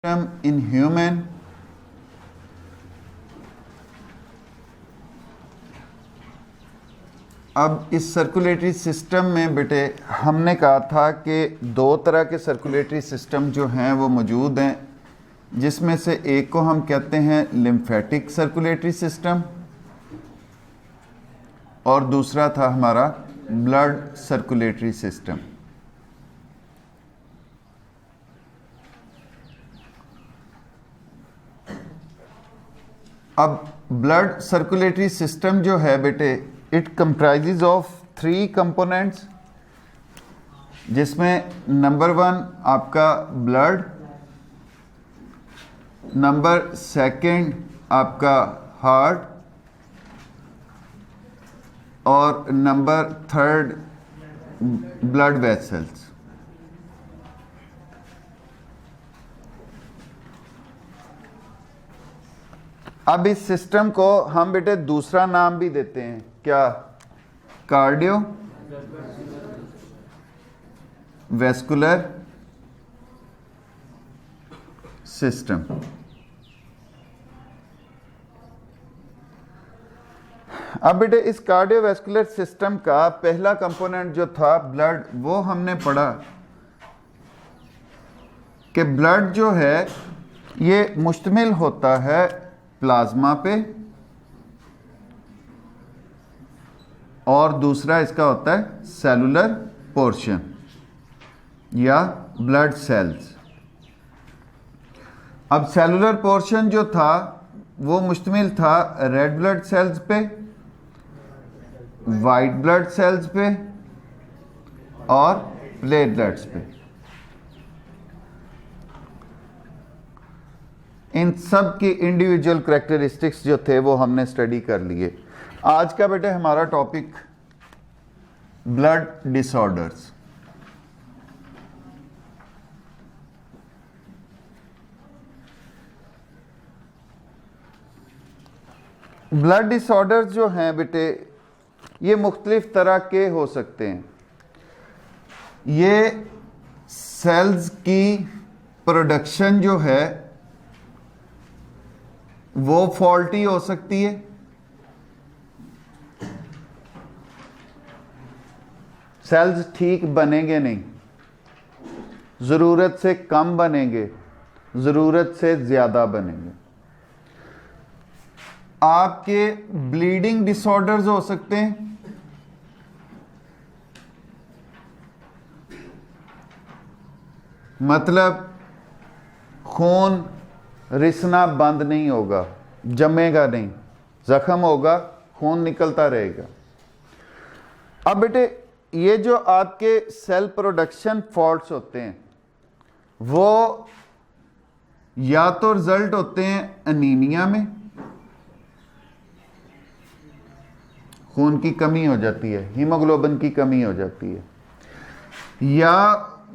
in human अब इस circulatory system में बेटे हमने कहा था कि दो तरह के सर्कुलेटरी सिस्टम जो हैं वो मौजूद हैं, जिसमें से एक को हम कहते हैं लिम्फेटिक सर्कुलेटरी सिस्टम और दूसरा था हमारा ब्लड सर्कुलेटरी सिस्टम। अब ब्लड सर्कुलेटरी सिस्टम जो है बेटे, इट कंप्राइजेज ऑफ 3 कंपोनेंट्स, जिसमें नंबर 1 आपका ब्लड, नंबर 2 आपका हार्ट और नंबर 3 ब्लड वेसल्स। अब इस सिस्टम को हम बेटे दूसरा नाम भी देते हैं, क्या? Cardio vascular system. अब बेटे इस कार्डियोवैस्कुलर सिस्टम का पहला कंपोनेंट जो था ब्लड, वो हमने पढ़ा कि ब्लड जो है ये मुश्तमिल होता है प्लाज्मा पे और दूसरा इसका होता है सेलुलर पोर्शन या ब्लड सेल्स। अब सेलुलर पोर्शन जो था वो मुश्तमिल था रेड ब्लड सेल्स पे, वाइट ब्लड सेल्स पे और प्लेटलेट्स पे। इन सब की इंडिविजुअल करैक्टरिस्टिक्स जो थे वो हमने स्टडी कर लिए। आज का बेटे हमारा topic blood disorders. Blood disorders जो हैं बेटे, ये मुख्तलिफ तरह के हो सकते हैं। ये सेल्स की प्रोडक्शन जो है वो फॉल्टी हो सकती है, सेल्स ठीक बनेंगे नहीं, ज़रूरत से कम बनेंगे, ज़रूरत से ज़्यादा बनेंगे। आपके ब्लीडिंग डिसऑर्डर्स हो सकते हैं, मतलब खून रिसना बंद नहीं होगा, जमेगा नहीं, जख्म होगा, खून निकलता रहेगा। अब बेटे ये जो आपके सेल प्रोडक्शन फॉल्ट्स होते हैं वो या तो रिजल्ट होते हैं एनीमिया में, खून की कमी हो जाती है, हीमोग्लोबिन की कमी हो जाती है, या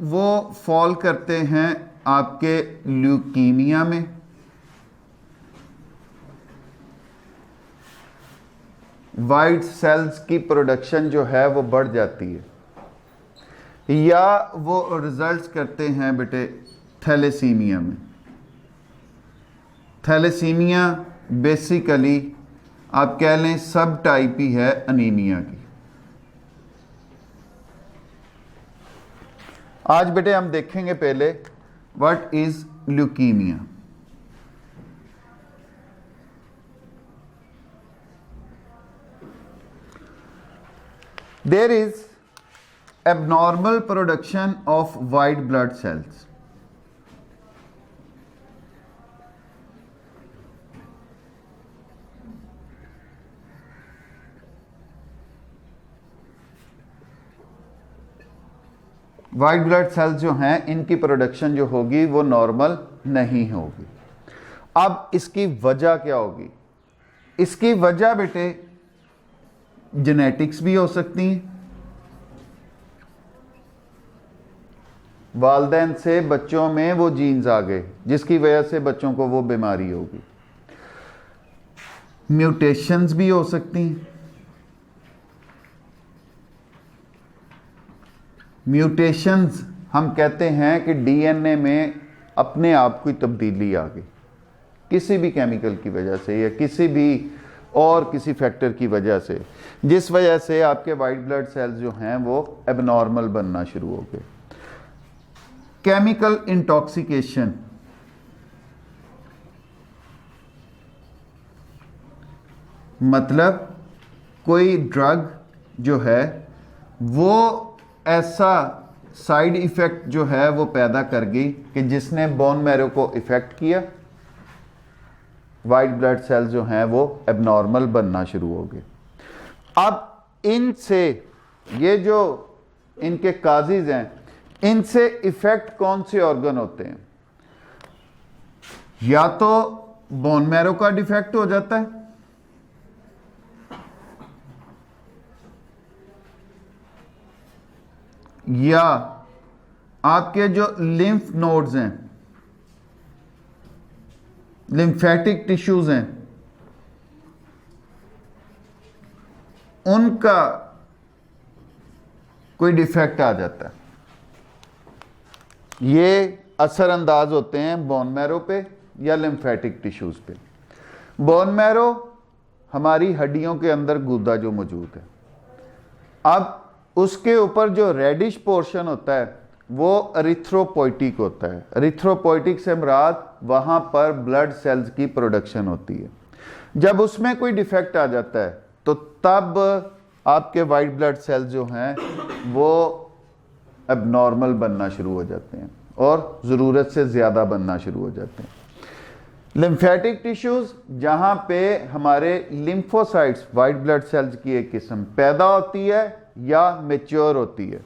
वो फॉल करते हैं आपके ल्यूकीमिया में, वाइट सेल्स की प्रोडक्शन जो है वो बढ़ जाती है, या वो रिजल्ट्स करते हैं बेटे थैलेसीमिया में। थैलेसीमिया बेसिकली आप कह लें सब टाइप ही है अनीमिया की। आज बेटे हम देखेंगे पहले what is leukaemia. There is abnormal production of white blood cells. White blood cells जो हैं इनकी प्रोडक्शन जो होगी वो नॉर्मल नहीं होगी। अब इसकी वजह क्या होगी? इसकी वजह बेटे जेनेटिक्स भी हो सकती हैं, वालिदैन से बच्चों में वो जीन्स आ गए जिसकी वजह से बच्चों को वो बीमारी होगी। म्यूटेशंस भी हो सकती हैं, म्यूटेशंस हम कहते हैं कि डीएनए में अपने आप कोई तब्दीली आ गई किसी भी केमिकल की वजह से या किसी भी और किसी फैक्टर की वजह से, जिस वजह से आपके वाइट ब्लड सेल्स जो हैं वो एबनॉर्मल बनना शुरू हो गए। केमिकल इंटॉक्सिकेशन, मतलब कोई ड्रग जो है वो ऐसा साइड इफ़ेक्ट जो है वो पैदा कर गई कि जिसने बोन मैरो को इफ़ेक्ट किया, वाइट ब्लड सेल्स जो हैं वो एबनॉर्मल बनना शुरू हो गए। अब इनसे ये जो इनके काजिज हैं, इनसे इफ़ेक्ट कौन से ऑर्गन होते हैं? या तो बोन मैरो का डिफेक्ट हो जाता है, या आपके जो लिम्फ नोड्स हैं, लिम्फेटिक टिश्यूज हैं, उनका कोई डिफेक्ट आ जाता है। ये असरअंदाज होते हैं बोन मैरो पे या लिम्फेटिक टिश्यूज पे। बोन मैरो हमारी हड्डियों के अंदर गुदा जो मौजूद है, अब उसके ऊपर जो रेडिश पोर्शन होता है वो एरिथ्रोपोइटिक होता है। एरिथ्रोपोइटिक से मुराद वहाँ पर ब्लड सेल्स की प्रोडक्शन होती है। जब उसमें कोई डिफेक्ट आ जाता है तो तब आपके वाइट ब्लड सेल्स जो हैं वो एबनॉर्मल बनना शुरू हो जाते हैं और ज़रूरत से ज़्यादा बनना शुरू हो जाते हैं। लिम्फेटिक टिश्यूज़, जहाँ पे हमारे लिम्फोसाइट्स, वाइट ब्लड सेल्स की एक किस्म पैदा होती है या मेच्योर होती है,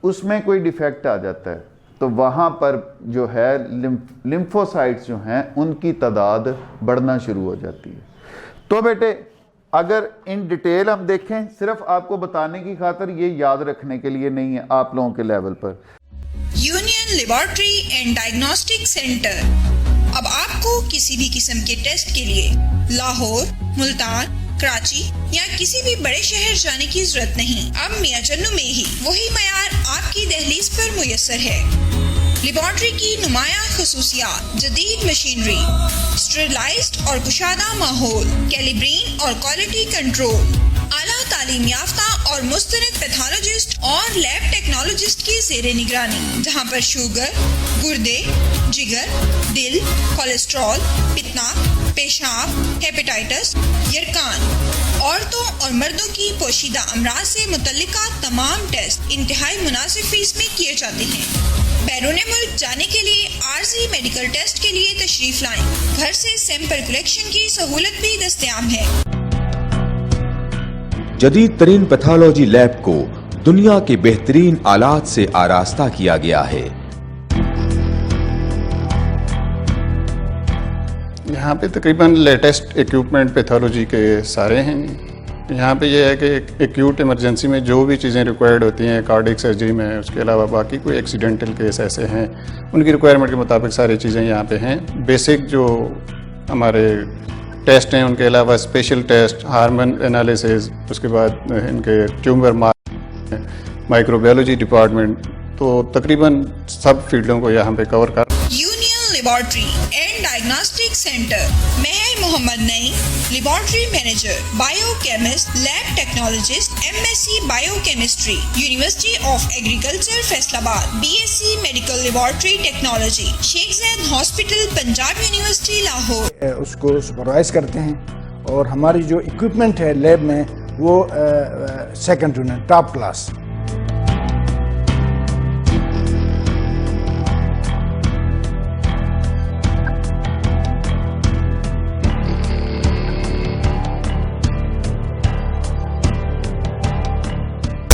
उसमें कोई डिफेक्ट आ जाता है तो वहाँ पर जो है लिम्फोसाइट्स जो हैं उनकी तादाद बढ़ना शुरू हो जाती है। तो बेटे अगर इन डिटेल हम देखें, सिर्फ आपको बताने की खातिर, ये याद रखने के लिए नहीं है आप लोगों के लेवल पर। Union laboratory and diagnostic centre अब आपको किसी भी किस्म के टेस्ट के लिए लाहौर, मुल्तान, कराची या किसी भी बड़े शहर जाने की जरूरत नहीं। अब मियां चन्नू में ही वही मयार आपकी दहलीज पर मुयस्सर है। लेबोरेटरी की नुमायां खसूसियात, जदीद मशीनरी, स्टेरिलाइज्ड और कुशादा माहौल, कैलिब्रीन और क्वालिटी कंट्रोल, आला तालीम याफ्ता और मुस्तनद पैथोलॉजिस्ट और लैब टेक्नोलॉजिस्ट की ज़ेरे निगरानी, जहां पर शुगर, गुर्दे, जिगर, दिल, कोलेस्ट्रॉल, पितना, पेशाब, हेपेटाइटिस, यरकान, औरतों और मर्दों की पोशीदा अमराज से मुतल्लिका तमाम टेस्ट इंतहाई मुनासिब फीस में किए जाते हैं। बैरून मुल्क जाने के लिए आर्जी मेडिकल टेस्ट के लिए तशरीफ लाएं। घर से सैंपल कलेक्शन की सहूलत भी दस्तयाब है। जदीद तरीन पैथोलॉजी लैब को दुनिया के बेहतरीन आलात से आरास्ता किया गया है। यहाँ पे तकरीबन लेटेस्ट इक्विपमेंट पैथोलॉजी के सारे हैं। यहाँ पे ये है कि एक्यूट इमरजेंसी में जो भी चीज़ें रिक्वायर्ड होती हैं कार्डियक सर्जरी में, उसके अलावा बाकी कोई एक्सीडेंटल केस ऐसे हैं उनकी रिक्वायरमेंट के मुताबिक सारी चीज़ें यहाँ पे हैं। बेसिक जो हमारे टेस्ट हैं, उनके अलावा स्पेशल टेस्ट, हार्मोन एनालिसिस, उसके बाद इनके ट्यूमर माइक्रोबायोलॉजी डिपार्टमेंट, तो तकरीबन सब फील्डों को यहाँ पे कवर कर। Union laboratory and diagnostic centre, Mehar Mohammad Naeem, laboratory manager, biochemist, lab technologist, MSc biochemistry, university of agriculture Faisalabad, BSc medical laboratory technology, Sheikh Zayed hospital, Punjab university Lahore. उसको सुपरवाइज करते हैं और हमारी जो इक्विपमेंट है लैब में वो second to none, top class.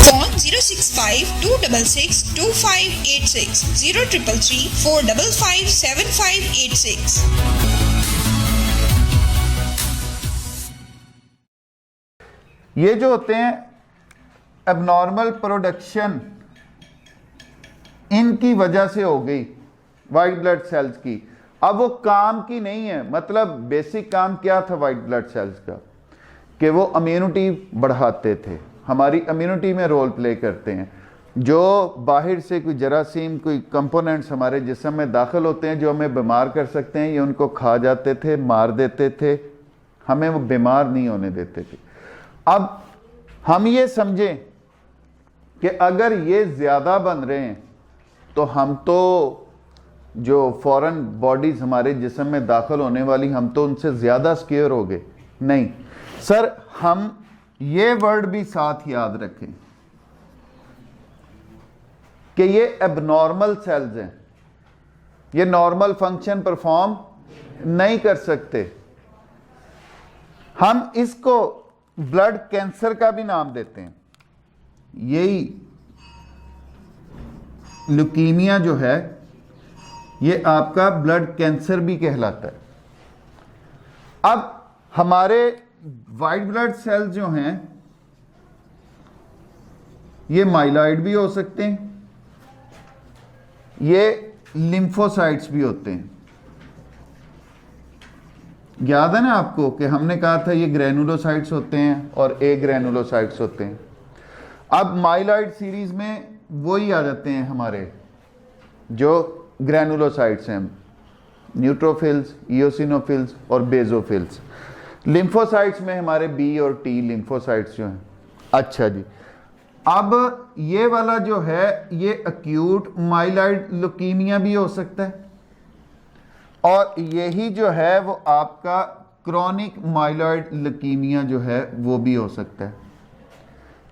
Phone 065-266-2586, 0334557586। ये जो होते हैं एबनॉर्मल प्रोडक्शन, इनकी वजह से हो गई वाइट ब्लड सेल्स की। अब वो काम की नहीं है, मतलब बेसिक काम क्या था वाइट ब्लड सेल्स का, कि वो इम्यूनिटी बढ़ाते थे, हमारी इम्यूनिटी में रोल प्ले करते हैं। जो बाहर से कोई जरासीम, कोई कंपोनेंट्स हमारे जिस्म में दाखिल होते हैं जो हमें बीमार कर सकते हैं, ये उनको खा जाते थे, मार देते थे, हमें वो बीमार नहीं होने देते थे। अब हम ये समझें कि अगर ये ज़्यादा बन रहे हैं तो हम तो जो फॉरेन बॉडीज़ हमारे जिस्म में दाखिल होने वाली, हम तो उनसे ज़्यादा स्केयर हो गए। नहीं सर, हम ये वर्ड भी साथ याद रखें कि ये एबनॉर्मल सेल्स हैं, ये नॉर्मल फंक्शन परफॉर्म नहीं कर सकते। हम इसको ब्लड कैंसर का भी नाम देते हैं। यही ल्यूकीमिया जो है ये आपका ब्लड कैंसर भी कहलाता है। अब हमारे वाइट ब्लड सेल्स जो हैं ये माइलॉइड भी हो सकते हैं, ये लिम्फोसाइट्स भी होते हैं। याद है ना आपको कि हमने कहा था ये ग्रैनुलोसाइट्स होते हैं और ए ग्रैनुलोसाइट्स होते हैं। अब माइलॉइड सीरीज में वही आ जाते हैं हमारे जो ग्रैनुलोसाइट्स हैं, न्यूट्रोफिल्स, इओसिनोफिल्स और बेजोफिल्स। लिम्फोसाइट्स में हमारे बी और टी लिम्फोसाइट्स जो हैं। अच्छा जी, अब ये वाला जो है ये अक्यूट माइलॉइड ल्यूकीमिया भी हो सकता है और यही जो है वो आपका क्रॉनिक माइलॉइड ल्यूकीमिया जो है वो भी हो सकता है।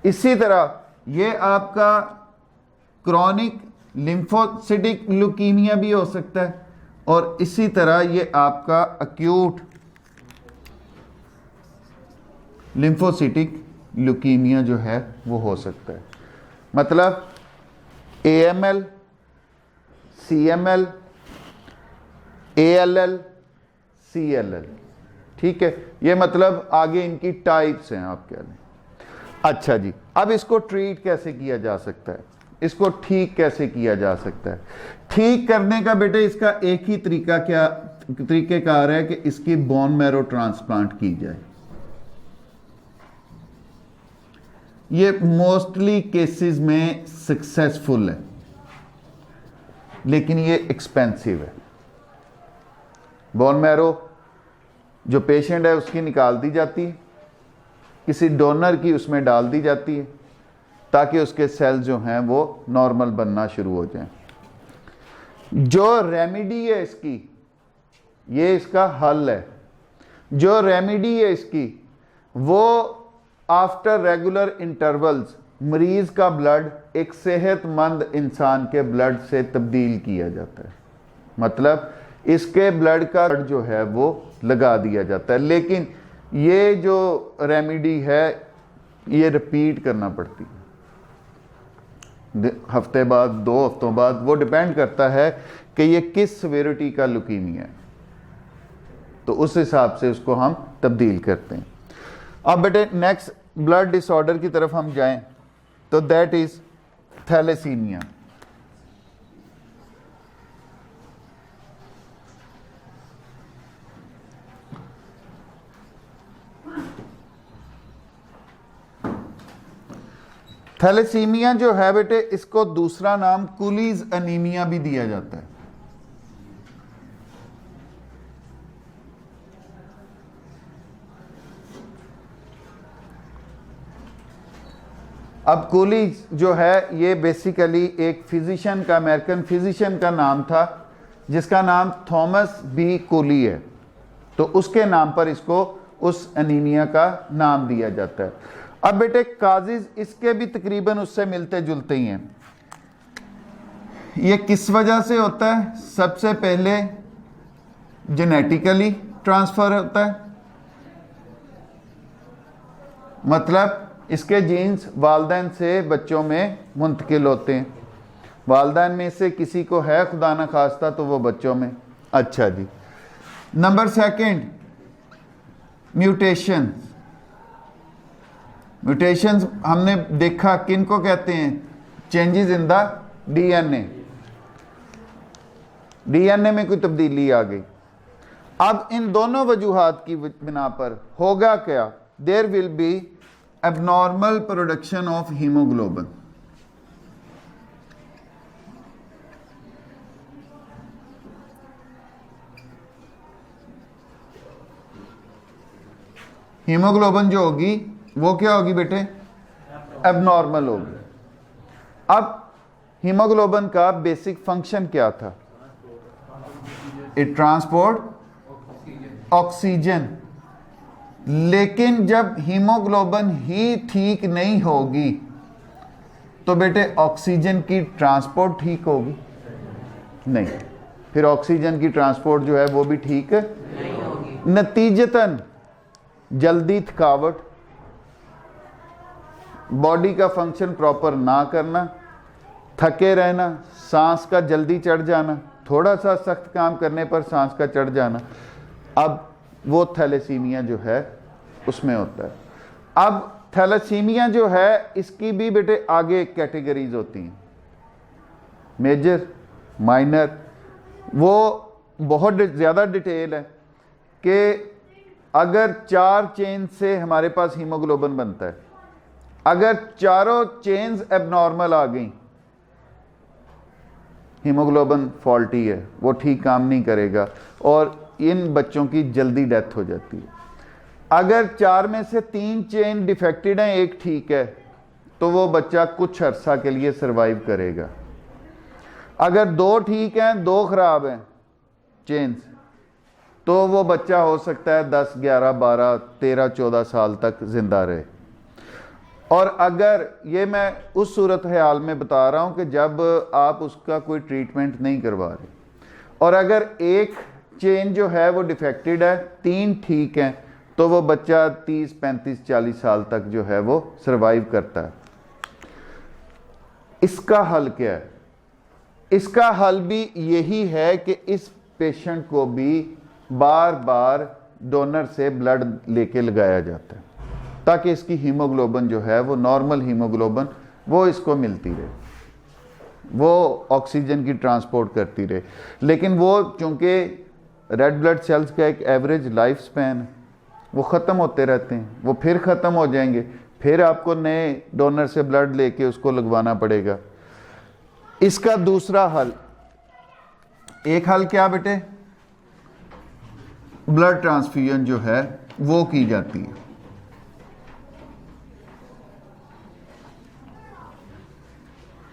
इसी तरह ये आपका क्रॉनिक लिम्फोसिटिक ल्यूकीमिया भी हो सकता है और इसी तरह ये आपका अक्यूट लिम्फोसिटिक ल्यूकीमिया जो है वो हो सकता है। मतलब AML, CML, ALL, CLL, ठीक है। ये मतलब आगे इनकी टाइप्स हैं आप कह लें। अच्छा जी, अब इसको ट्रीट कैसे किया जा सकता है, इसको ठीक कैसे किया जा सकता है? ठीक करने का बेटे इसका एक ही तरीक़ेकार है कि इसकी बोन मैरो ट्रांसप्लांट की जाए। ये मोस्टली केसेस में सक्सेसफुल है लेकिन ये एक्सपेंसिव है। बोन मैरो जो पेशेंट है उसकी निकाल दी जाती है, किसी डोनर की उसमें डाल दी जाती है ताकि उसके सेल्स जो हैं वो नॉर्मल बनना शुरू हो जाएं। जो रेमेडी है इसकी, ये इसका हल है। जो रेमेडी है इसकी वो आफ्टर रेगुलर इंटरवल्स मरीज का ब्लड एक सेहतमंद इंसान के ब्लड से तब्दील किया जाता है। मतलब इसके ब्लड का जो है वो लगा दिया जाता है। लेकिन ये जो रेमेडी है ये रिपीट करना पड़ती है हफ्ते बाद, 2 हफ्तों बाद, वो डिपेंड करता है कि ये किस सिवियरिटी का ल्यूकीमिया है, तो उस हिसाब से उसको हम तब्दील करते हैं। अब बेटे नेक्स्ट ब्लड डिसऑर्डर की तरफ हम जाएं तो दैट इज थैलेसीमिया। थैलेसीमिया जो है बेटे इसको दूसरा नाम कुलीज एनीमिया भी दिया जाता है। अब कुलीज जो है ये बेसिकली एक फिजिशियन का, अमेरिकन फिजिशियन का नाम था जिसका नाम थॉमस बी कुली है, तो उसके नाम पर इसको उस एनीमिया का नाम दिया जाता है। अब बेटे काजिज इसके भी तकरीबन उससे मिलते जुलते ही हैं। ये किस वजह से होता है? सबसे पहले जेनेटिकली ट्रांसफर होता है, मतलब इसके जीन्स वालदैन से बच्चों में मुंतकिल होते हैं। वालदैन में से किसी को है खुदा न खास्ता तो वो बच्चों में। अच्छा जी, नंबर 2 म्यूटेशन। म्यूटेशंस हमने देखा किन को कहते हैं? Changes in the DNA. DNA में कोई तब्दीली आ गई। अब इन दोनों वजूहात की बिना पर होगा क्या? There will be abnormal production of haemoglobin. Haemoglobin जो होगी वो क्या होगी बेटे, एबनॉर्मल होगी। अब हीमोग्लोबिन का बेसिक फंक्शन क्या था, इट ट्रांसपोर्ट ऑक्सीजन। लेकिन जब हीमोग्लोबिन ही ठीक नहीं होगी तो बेटे ऑक्सीजन की ट्रांसपोर्ट ठीक होगी नहीं, फिर ऑक्सीजन की ट्रांसपोर्ट जो है वो भी ठीक नहीं होगी। नतीजतन जल्दी थकावट, बॉडी का फंक्शन प्रॉपर ना करना, थके रहना, सांस का जल्दी चढ़ जाना, थोड़ा सा सख्त काम करने पर सांस का चढ़ जाना, अब वो थैलेसीमिया जो है उसमें होता है। अब थैलेसीमिया जो है इसकी भी बेटे आगे कैटेगरीज होती हैं, मेजर, माइनर। वो बहुत ज़्यादा डिटेल है कि अगर 4 चेन से हमारे पास हीमोग्लोबिन बनता है, अगर चारों चेन्स एबनॉर्मल आ गई, हीमोग्लोबिन फॉल्टी है, वो ठीक काम नहीं करेगा और इन बच्चों की जल्दी डेथ हो जाती है। अगर 4 में से 3 चेन डिफेक्टेड हैं, एक ठीक है, तो वो बच्चा कुछ अरसा के लिए सरवाइव करेगा। अगर 2 ठीक हैं, 2 खराब हैं चेन्स, तो वो बच्चा हो सकता है 10, 11, 12, 13, 14 साल तक जिंदा रहे। और अगर ये मैं उस सूरत हाल में बता रहा हूँ कि जब आप उसका कोई ट्रीटमेंट नहीं करवा रहे, और अगर एक चेन जो है वो डिफेक्टेड है, 3 ठीक हैं, तो वो बच्चा 30, 35, 40 साल तक जो है वो सरवाइव करता है। इसका हल क्या है? इसका हल भी यही है कि इस पेशेंट को भी बार बार डोनर से ब्लड लेके लगाया जाता है ताकि इसकी हीमोग्लोबिन जो है वो नॉर्मल हीमोग्लोबिन वो इसको मिलती रहे, वो ऑक्सीजन की ट्रांसपोर्ट करती रहे। लेकिन वो चूँकि रेड ब्लड सेल्स का एक एवरेज लाइफ स्पैन है, वो ख़त्म होते रहते हैं, वो फिर ख़त्म हो जाएंगे, फिर आपको नए डोनर से ब्लड लेके उसको लगवाना पड़ेगा। इसका दूसरा हल, एक हल क्या बेटे, ब्लड ट्रांसफ्यूजन जो है वो की जाती है।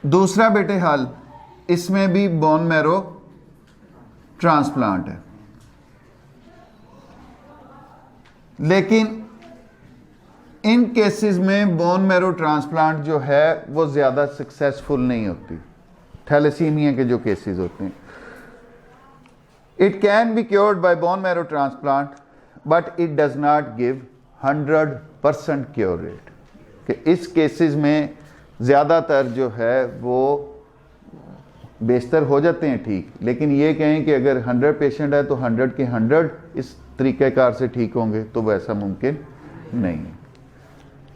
दूसरा बेटे हल, इसमें भी बोन मैरो ट्रांसप्लांट है, लेकिन इन केसेस में बोन मैरो ट्रांसप्लांट जो है वो ज़्यादा सक्सेसफुल नहीं होती। थैलेसीमिया के जो केसेस होते हैं, it can be cured by bone marrow transplant but it does not give 100% cure rate, कि इस केसेस में ज़्यादातर जो है वो बेशतर हो जाते हैं ठीक, लेकिन ये कहें कि अगर 100 पेशेंट है तो 100 के 100 इस तरीक़ेकार से ठीक होंगे, तो वैसा मुमकिन नहीं है।